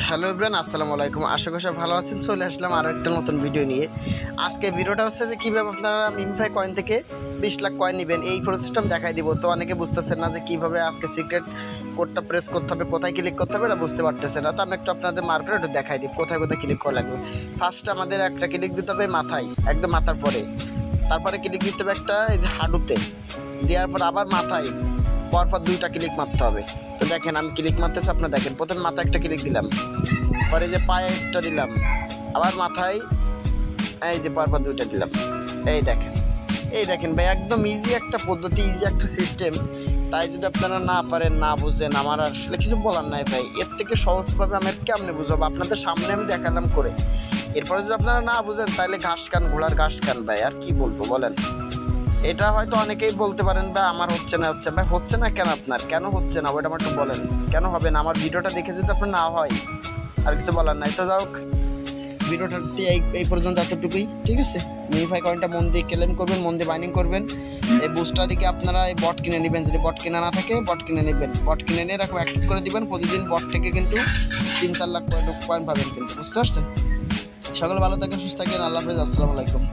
Hello everyone, আসসালামু আলাইকুম। আশা করি সব ভালো আছেন। চলে আসলাম আরও একটা নতুন ভিডিও নিয়ে। আজকে ভিডিওটা হচ্ছে যে কীভাবে আপনারা মিমফাই কয়েন থেকে 20 লাখ কয়েন নেবেন, এই প্রসেসটা আমি দেখাই দিব। তো অনেকে বুঝতেছেন না যে কীভাবে আজকে সিক্রেট কোডটা প্রেস করতে হবে, কোথায় ক্লিক করতে হবে, এটা বুঝতে পারতেছেন না। তো আমি একটু আপনাদের মার্কেট একটু দেখাই দিই কোথায় কোথায় ক্লিক করা লাগবে। ফার্স্ট আমাদের একটা ক্লিক দিতে হবে মাথায়, একদম মাথার পরে। তারপরে ক্লিক দিতে হবে একটা এই যে হাঁটুতে, দেওয়ার পর আবার মাথায়, পরপর 2টা ক্লিক মারতে হবে। তো দেখেন আমি ক্লিক মারতেছি, আপনার দেখেন প্রথমে মাথায় একটা ক্লিক দিলাম, পরে যে পায়ে একটা দিলাম, আবার মাথায় এই যে পরপর 2টা দিলাম। এই দেখেন ভাই, একদম ইজি একটা পদ্ধতি, ইজি একটা সিস্টেম। তাই যদি আপনারা না পারেন, না বুঝেন, আমার আসলে কিছু বলার নাই ভাই। এর থেকে সহজভাবে আমি কেমনে বুঝাবো, আপনাদের সামনে আমি দেখালাম করে। এরপরে যদি আপনারা না বুঝেন তাহলে ঘাস কান, ঘোড়ার ঘাস কান ভাই, আর কি বলবো বলেন। এটা হয়তো অনেকেই বলতে পারেন ভাই আমার হচ্ছে না ভাই, হচ্ছে না কেন, আপনার কেন হচ্ছে না ওইটা আমার একটু বলেন। কেন হবে না? আমার ভিডিওটা দেখে যদি আপনার না হয়, আর কিছু বলার নাই। তো যাই হোক, ভিডিওটা এই পর্যন্ত এতটুকুই, ঠিক আছে। মিনিফাই কয়েনটা মন দিয়ে ক্লেম করবেন, মন দিয়ে বাইনিং করবেন। এই বুস্টারটিকে আপনারা এই বট কিনে নেবেন, যদি বট কেনা না থাকে বট কিনে নেবেন। বট কিনে নিয়ে এরকম অ্যাক্টিভ করে দিবেন। প্রতিদিন বট থেকে কিন্তু 3-4 লাখ কয়েন পাবেন কিন্তু, বুঝতে পারছেন। সকলে ভালো থাকেন, সুস্থ থাকেন। আল্লাহ হাফেজ, আসসালামু আলাইকুম।